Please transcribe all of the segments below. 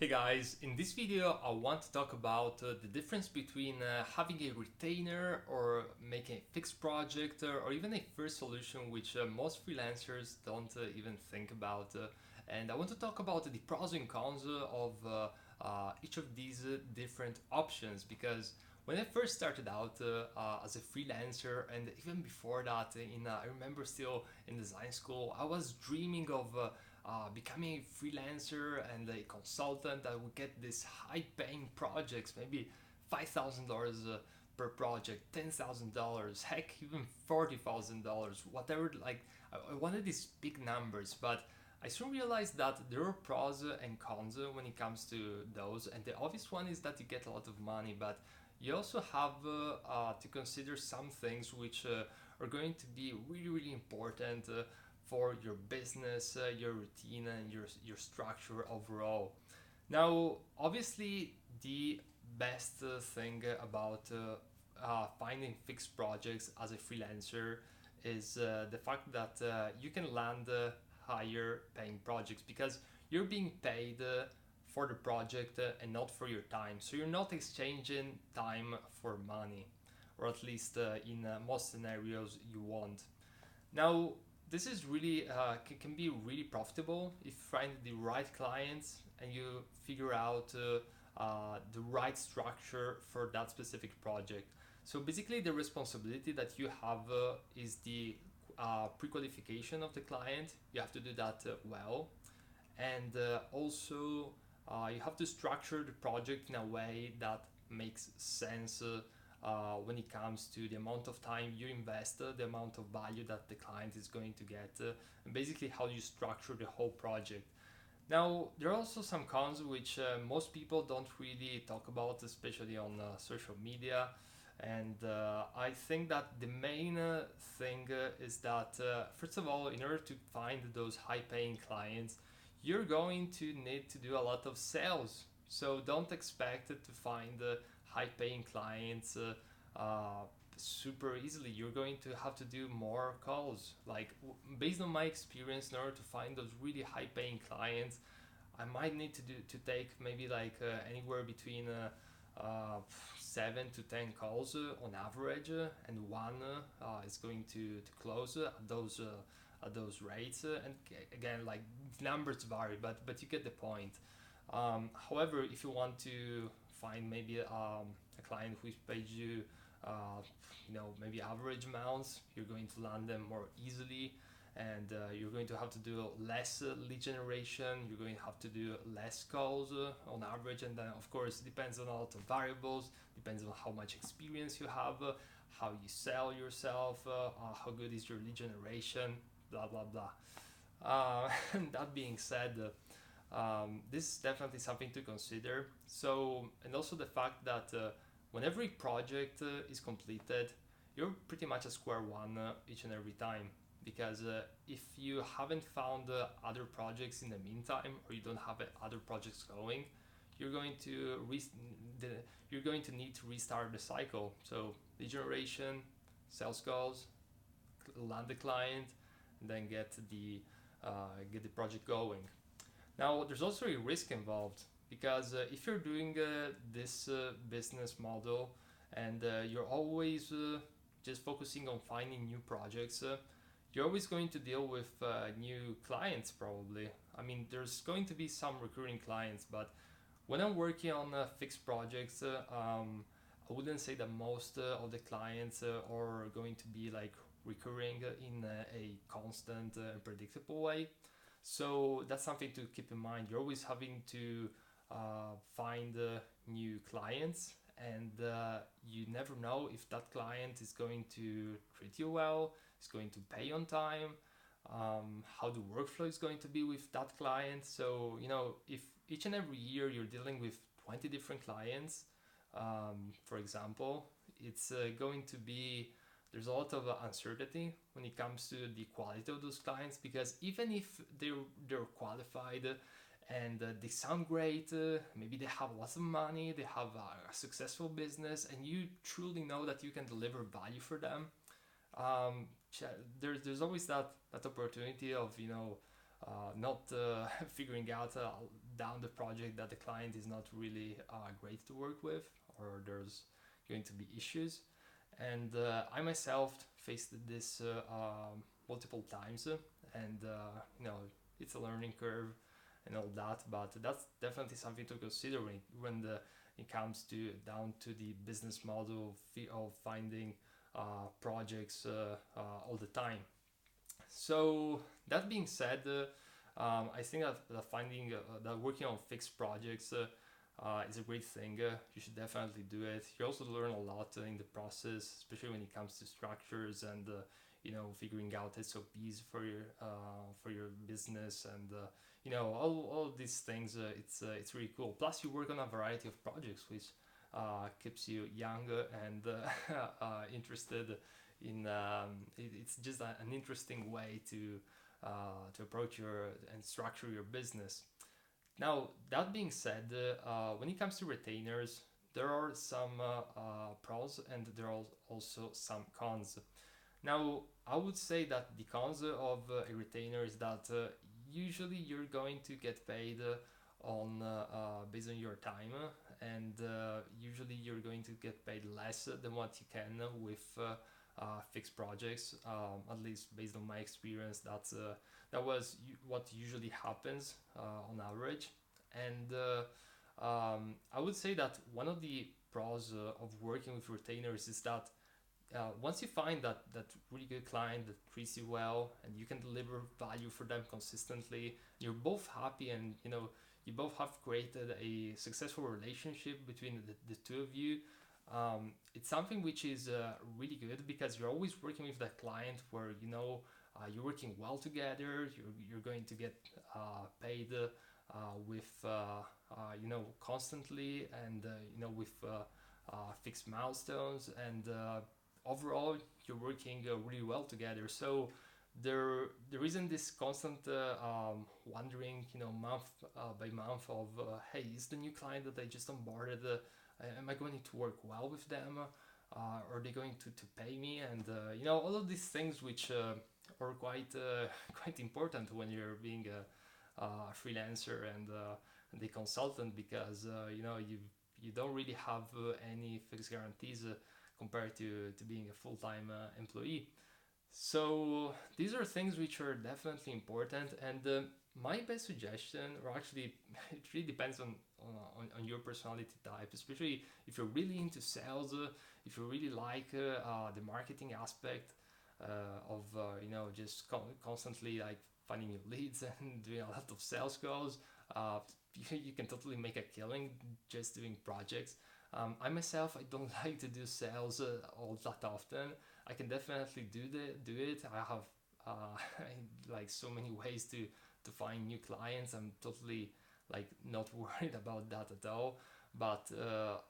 Hey guys, in this video I want to talk about the difference between having a retainer or making a fixed project or even a first solution which most freelancers don't even think about. And I want to talk about the pros and cons of each of these different options because when I first started out as a freelancer and even before that, I remember still in design school, I was dreaming of becoming a freelancer and a consultant that would get these high paying projects, maybe $5,000 per project, $10,000, heck, even $40,000, whatever. I wanted these big numbers, but I soon realized that there are pros and cons when it comes to those. And the obvious one is that you get a lot of money, but you also have to consider some things which are going to be really, really important for your business, your routine, and your structure overall. Now, obviously, the best thing about finding fixed projects as a freelancer is the fact that you can land higher paying projects because you're being paid for the project and not for your time. So you're not exchanging time for money, or at least in most scenarios you won't. Now, this is really can be really profitable if you find the right clients and you figure out the right structure for that specific project. So basically, the responsibility that you have is the pre-qualification of the client. You have to do that well, and also you have to structure the project in a way that makes sense when it comes to the amount of time you invest, the amount of value that the client is going to get, and basically how you structure the whole project. Now, there are also some cons which most people don't really talk about, especially on social media. And I think that the main thing is that, first of all, in order to find those high paying clients, you're going to need to do a lot of sales. So don't expect to find high paying clients super easily. You're going to have to do more calls. Based on my experience, in order to find those really high paying clients, I might need to take maybe anywhere between 7 to 10 calls on average, and one is going to close at those rates. And again, like numbers vary, but you get the point. However, if you want to find maybe a client who pays you, maybe average amounts, you're going to land them more easily, and you're going to have to do less lead generation. You're going to have to do less calls on average, and then of course it depends on a lot of variables. Depends on how much experience you have, how you sell yourself, how good is your lead generation, blah blah blah. That being said, this is definitely something to consider. So, and also the fact that when every project is completed, you're pretty much at square one each and every time. Because if you haven't found other projects in the meantime, or you don't have other projects going, you're going to the, you're going to need to restart the cycle. So lead generation, sales calls, land the client, and then get the project going. Now, there's also a risk involved because if you're doing this business model and you're always just focusing on finding new projects, you're always going to deal with new clients probably. I mean, there's going to be some recurring clients, but when I'm working on fixed projects, I wouldn't say that most of the clients are going to be like recurring in a constant and predictable way. So that's something to keep in mind. You're always having to find new clients, and you never know if that client is going to treat you well, is going to pay on time, how the workflow is going to be with that client. So, if each and every year you're dealing with 20 different clients, for example, it's going to be there's a lot of uncertainty when it comes to the quality of those clients, because even if they're qualified and they sound great, maybe they have lots of money, they have a successful business, and you truly know that you can deliver value for them, um, there's always that opportunity of not figuring out down the project that the client is not really great to work with, or there's going to be issues. And I myself faced this multiple times, and it's a learning curve and all that. But that's definitely something to consider when it comes to down to the business model of finding projects all the time. So that being said, I think that finding that working on fixed projects is a great thing. You should definitely do it. You also learn a lot in the process, especially when it comes to structures and figuring out SOPs for your business and all these things. It's really cool. Plus, you work on a variety of projects, which keeps you young and interested in. It's just an interesting way to approach your and structure your business. Now, that being said, when it comes to retainers, there are some pros and there are also some cons. Now, I would say that the cons of a retainer is that usually you're going to get paid on based on your time, and usually you're going to get paid less than what you can with fixed projects. At least based on my experience, that was what usually happens on average. And I would say that one of the pros of working with retainers is that once you find that really good client that treats you well and you can deliver value for them consistently, you're both happy, and you both have created a successful relationship between the two of you. It's something which is really good because you're always working with that client where you're working well together. You're going to get paid with constantly, and with fixed milestones, and overall you're working really well together. So there isn't this constant wondering, month by month of hey, is the new client that I just onboarded, am I going to work well with them? Are they going to pay me? And all of these things which are quite quite important when you're being a freelancer and a consultant, because you don't really have any fixed guarantees compared to being a full-time employee. So these are things which are definitely important, and my best suggestion, or actually, it really depends on your personality type, especially if you're really into sales, if you really like the marketing aspect of just constantly like finding new leads and doing a lot of sales calls. You can totally make a killing just doing projects. I myself, I don't like to do sales all that often. I can definitely do it. I have like so many ways to find new clients. I'm totally like not worried about that at all. But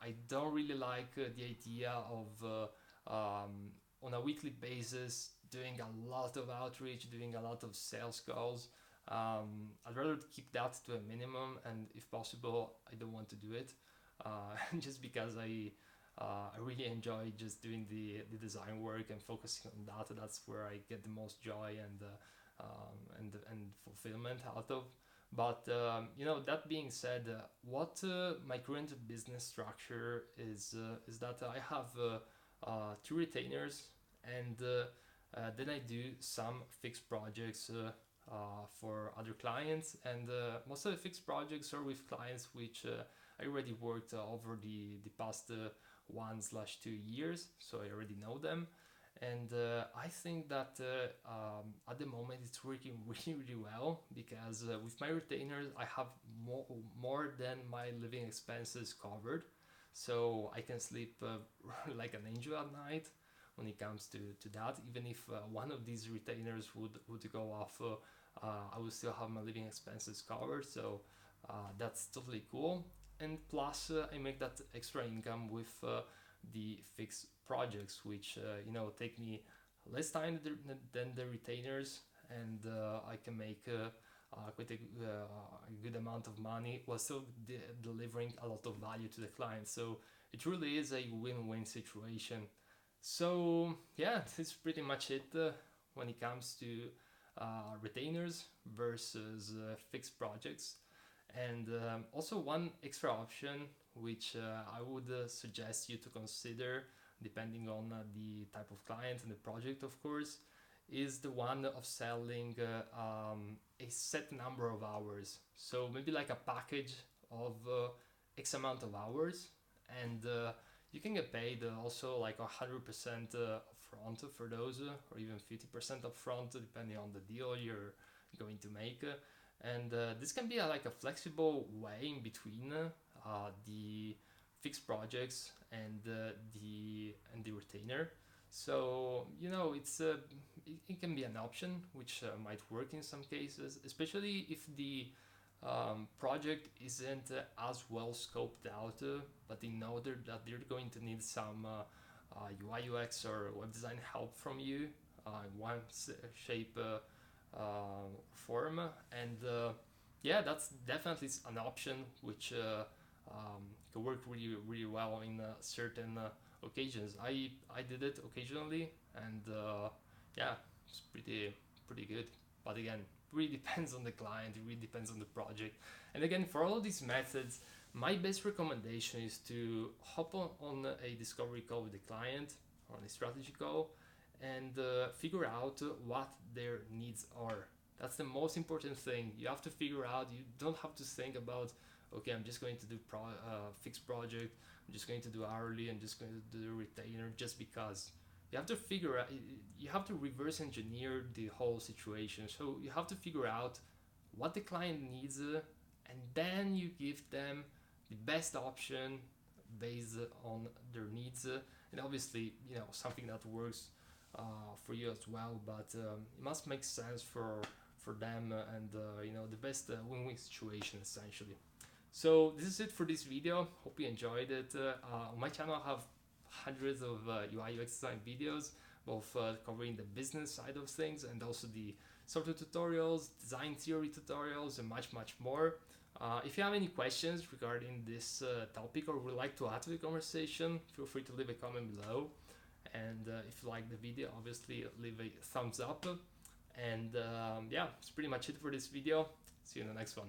I don't really like the idea of on a weekly basis doing a lot of outreach, doing a lot of sales calls. I'd rather keep that to a minimum, and if possible, I don't want to do it, just because I really enjoy just doing the design work and focusing on that. That's where I get the most joy and fulfillment out of. But that being said, what my current business structure is that I have two retainers, and then I do some fixed projects for other clients, and most of the fixed projects are with clients which I already worked over the past 1/2 years, so I already know them. And I think that at the moment it's working really, really well, because with my retainers I have more than my living expenses covered, so I can sleep like an angel at night when it comes to that. Even if one of these retainers would go off, I will still have my living expenses covered, so that's totally cool. And plus, I make that extra income with the fixed projects, which take me less time than the retainers, and I can make quite a good amount of money while still delivering a lot of value to the client. So it really is a win-win situation. So yeah, that's pretty much it when it comes to retainers versus fixed projects. And also one extra option which I would suggest you to consider, depending on the type of client and the project, of course, is the one of selling a set number of hours. So maybe like a package of X amount of hours, and you can get paid also like 100% upfront for those, or even 50% upfront, depending on the deal you're going to make. And this can be like a flexible way in between the fixed projects and the retainer. So it can be an option which might work in some cases, especially if the project isn't as well scoped out, but they know that they're going to need some UI UX or web design help from you in one shape form. And yeah, that's definitely an option which can work really really well in certain occasions. I did it occasionally, and yeah, it's pretty good. But again, really depends on the client. It really depends on the project. And again, for all of these methods, my best recommendation is to hop on a discovery call with the client, on a strategy call, and figure out what their needs are. That's the most important thing. You have to figure out. You don't have to think about, okay, I'm just going to do fixed project. I'm just going to do hourly. I'm just going to do retainer just because. You have to figure out. You have to reverse engineer the whole situation. So you have to figure out what the client needs, and then you give them the best option based on their needs. And obviously, something that works for you as well. But it must make sense for them, and the best win-win situation essentially. So this is it for this video. Hope you enjoyed it. On my channel I have hundreds of UI UX design videos, both covering the business side of things and also the software tutorials, design theory tutorials, and much more. If you have any questions regarding this topic or would like to add to the conversation, feel free to leave a comment below. And if you like the video, obviously leave a thumbs up. And yeah, that's pretty much it for this video. See you in the next one.